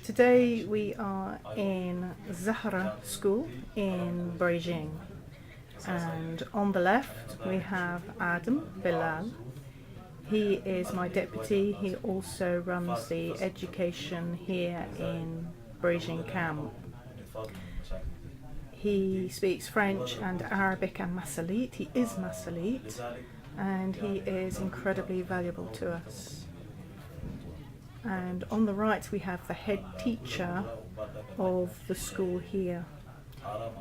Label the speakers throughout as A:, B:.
A: Today we are in Zahra School in Beijing, and on the left we have Adam Bilal. He is my deputy. He also runs the education here in Beijing camp. He speaks French and Arabic and Masalit. He is Masalit, and he is incredibly valuable to us. And on the right we have the head teacher of the school here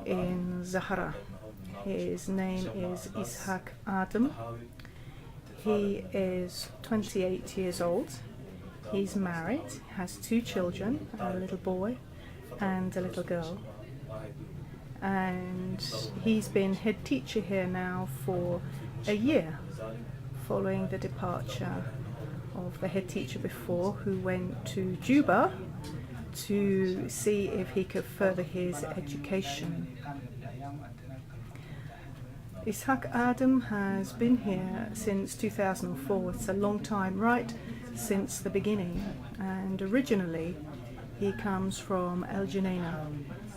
A: in Zahra. His name is Ishak Adam. He is 28 years old. He's married, has 2 children, a little boy and a little girl. And he's been head teacher here now for a year, following the departure of the head teacher before, who went to Juba to see if he could further his education. Ishak Adam has been here since 2004. It's a long time, right since the beginning, and originally he comes from El Junaina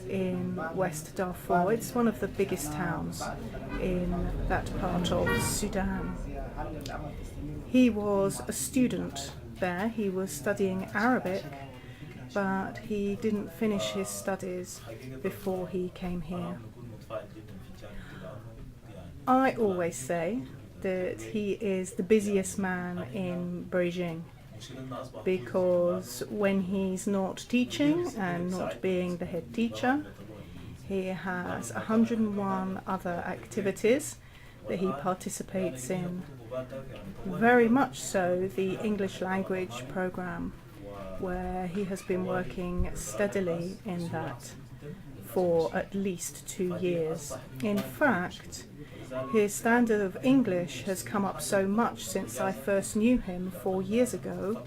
A: in West Darfur. It's one of the biggest towns in that part of Sudan. He was a student there. He was studying Arabic, but he didn't finish his studies before he came here. I always say that he is the busiest man in Beijing, because when he's not teaching and not being the head teacher, he has 101 other activities that he participates in. Very much so the English language program, where he has been working steadily in that for at least 2 years. In fact, his standard of English has come up so much since I first knew him 4 years ago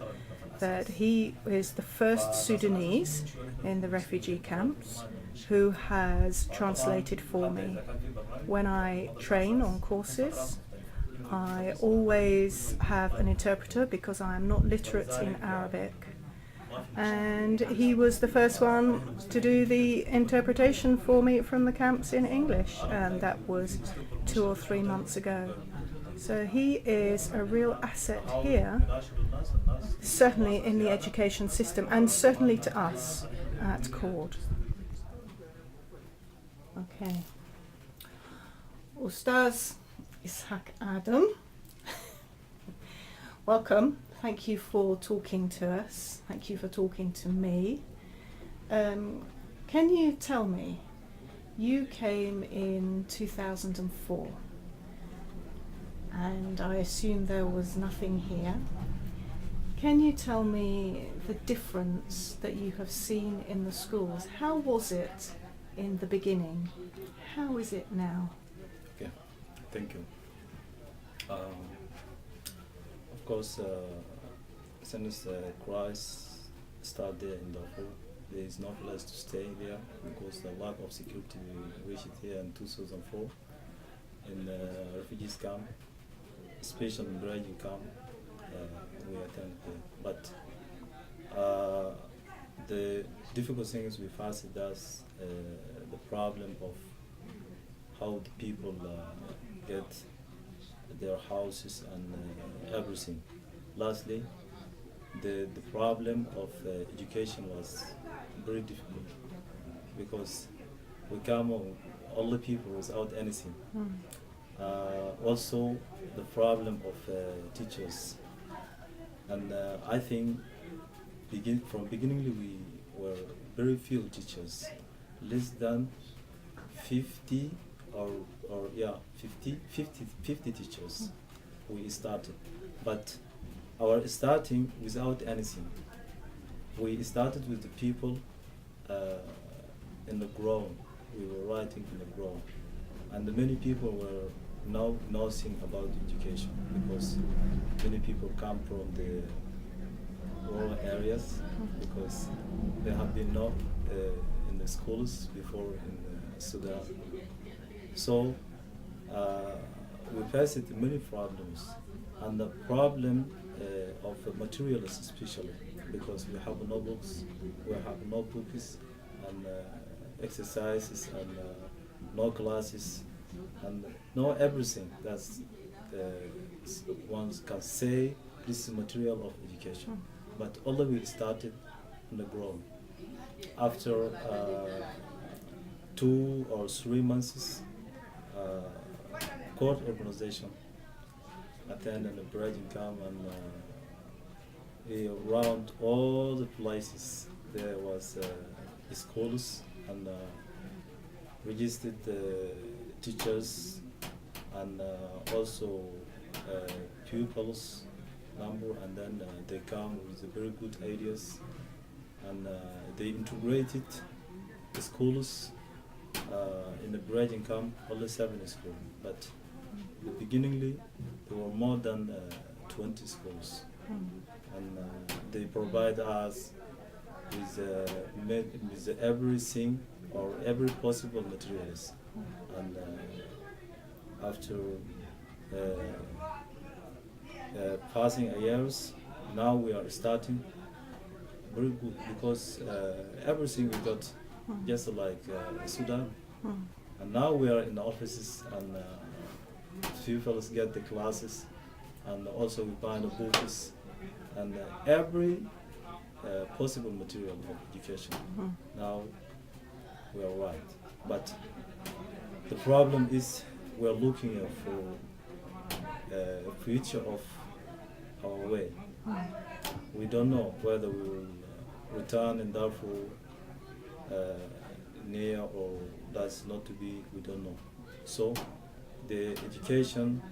A: that he is the first Sudanese in the refugee camps who has translated for me. When I train on courses, I always have an interpreter because I am not literate in Arabic. And he was the first one to do the interpretation for me from the camps in English, and that was 2 or 3 months ago. So he is a real asset here, certainly in the education system, and certainly to us at Cord. Okay. Ustaz Ishak Adam, welcome. Thank you for talking to us. Thank you for talking to me. Can you tell me, you came in 2004, and I assume there was nothing here. Can you tell me the difference that you have seen in the schools? How was it in the beginning? How is it now?
B: Okay, thank you. Of course, since Christ started there in Darfur, there is no place to stay there because the lack of security. We reached here in 2004 in the refugees camp, especially in Beijing camp. We attended there. But the difficult things we faced is the problem of how the people get their houses and everything. Lastly, the problem of education was very difficult because we come all the people without anything. Also, the problem of teachers, and I think from beginning we were very few teachers, less than 50 50 teachers we started, but our starting without anything. We started with the people in the ground. We were writing in the ground, and many people were now nothing about education because many people come from the rural areas because they have been not in the schools before in Sudan. So we faced many problems, and the problem of materials especially, because we have no books, we have no books, and exercises, and no classes, and no everything that's one can say this is material of education. But although we started on the ground, after 2 or 3 months, court organization attended the bridging camp, and around all the places there was schools, and registered teachers, and also pupils number, and then they come with very good ideas, and they integrated the schools in the bridging camp, only 7 schools, but beginningly there were more than 20 schools, and they provide us with everything or every possible materials, and after passing years, now we are starting very good, because everything we got just like Sudan, and now we are in the offices, and pupils get the classes, and also we find the books, and every possible material of education. Now we are right, but the problem is we are looking for a future of our way. We don't know whether we will return in Darfur near, or that's not to be, we don't know. So the education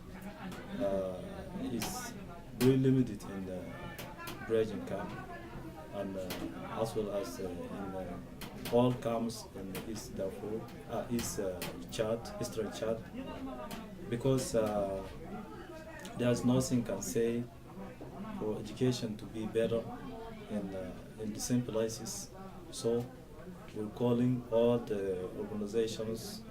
B: is very limited in the bridging camp, and as well as in all camps in East Darfur, Eastern Chad, because there's nothing can say for education to be better in the same places. So we're calling all the organizations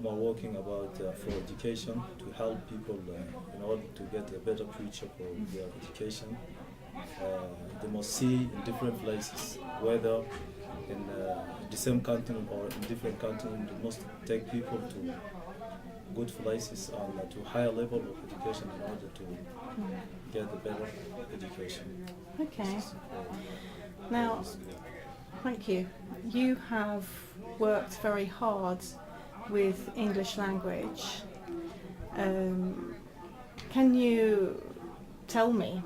B: who are working about for education to help people in order to get a better future for their education. They must see in different places, whether in the same continent or in different continents. They must take people to good places and to higher level of education in order to get a better education.
A: Okay. Now, thank you. You have worked very hard with English language. Can you tell me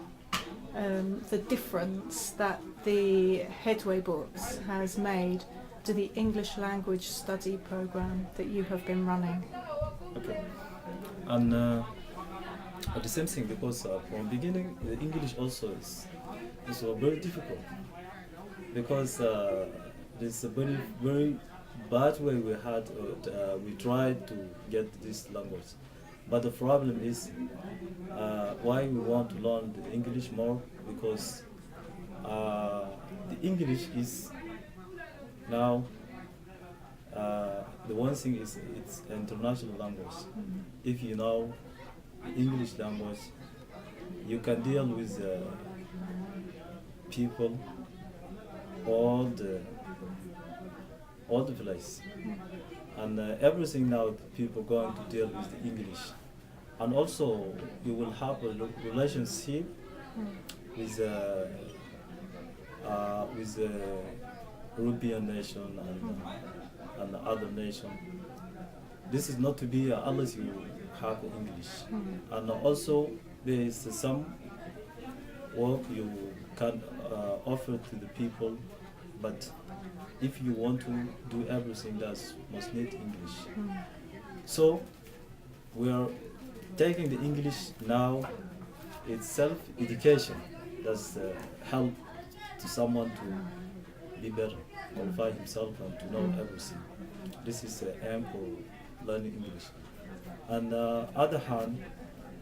A: the difference that the Headway Books has made to the English language study program that you have been running?
B: Okay. And the same thing, because from beginning the English also is very difficult, because there's a very bad way we had. We tried to get this language, but the problem is why we want to learn the English more, because the English is now the one thing is it's an international language. If you know English language, you can deal with people all the place, and everything now people going to deal with the English, and also you will have a relationship with European nation and other nation. This is not to be unless you have English, and also there is some work you can offer to the people, but if you want to do everything, that must need English. So we are taking the English now. It's self-education. That's help to someone to be better, qualify himself, and to know everything. This is the aim for learning English. And other hand,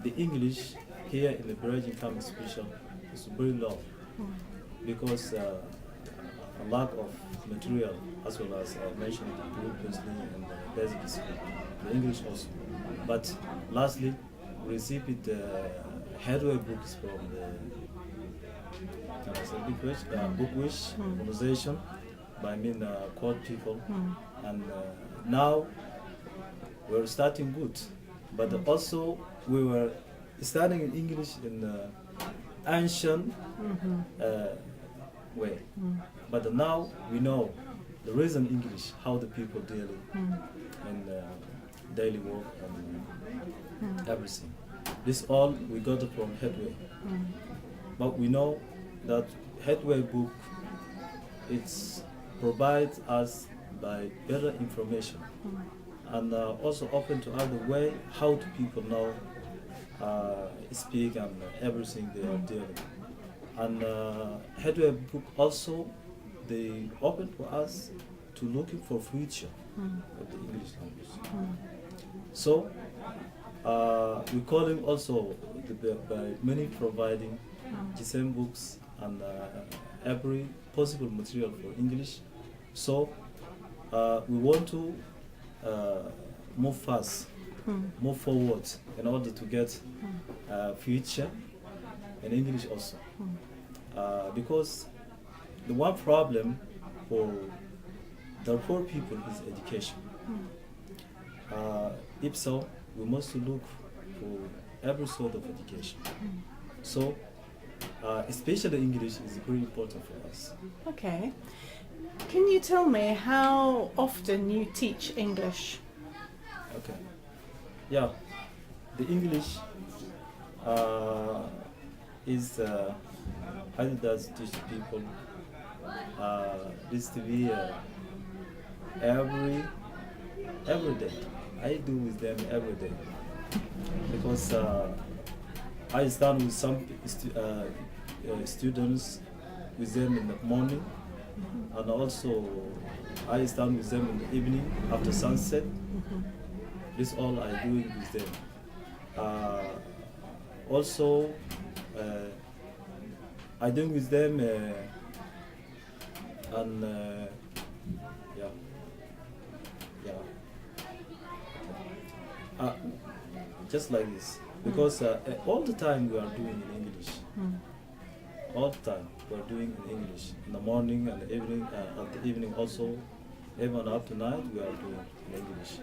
B: the English here in the Brazilian camp special is very low, because a lack of material, as well as I mentioned previously in the basic school, the English also. But lastly, we received headway books from the book wish organization by quote people, and now we're starting good, but also we were studying in English in ancient way, but now we know the reason English, how the people deal in daily work and everything. This all we got it from Headway, but we know that Headway book it's provides us by better information and also open to other way how do people know speak and everything they are dealing. And Headway book also they open for us to looking for future of the English language. So we call him also by many providing the same books and every possible material for English. So we want to move fast, move forward in order to get future in English also. Because the one problem for the poor people is education. If so, we must look for every sort of education. So, especially English is very important for us.
A: Okay. Can you tell me how often you teach English?
B: Okay. Yeah, the English is how does teach people. This to be every day. I do with them every day because I start with some students with them in the morning, and also I stand with them in the evening after sunset. This all I do with them. Also, I do with them and just like this, because all the time we are doing in English. All the time we are doing in English. In the morning and the evening, at the evening also, even up to night we are doing in English.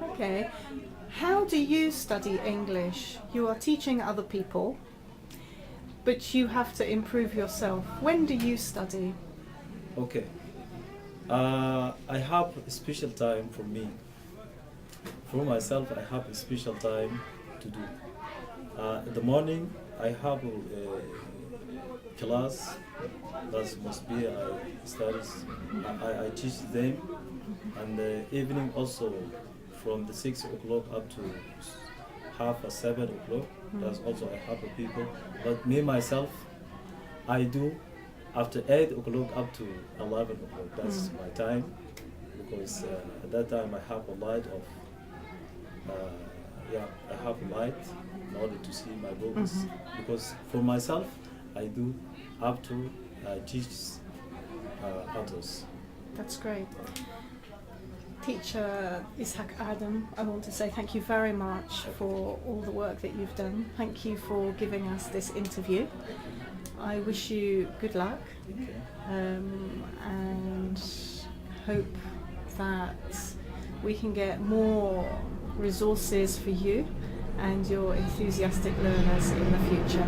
A: Okay. How do you study English? You are teaching other people, but you have to improve yourself. When do you study?
B: Okay. I have a special time for me. For myself, I have a special time to do. In the morning, I have a class that must be studies. I teach them, and the evening also from the 6 o'clock up to 7 o'clock. That's also I have people. But me myself, I do after 8 o'clock up to 11 o'clock. That's my time, because at that time I have a light of. I have a light in order to see my books. Because for myself, I do have to teach others.
A: That's great. Teacher Ishak Adam, I want to say thank you very much for all the work that you've done. Thank you for giving us this interview. I wish you good luck, and hope that we can get more resources for you and your enthusiastic learners in the future.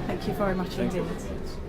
A: Thank you very much indeed.
B: Thank you.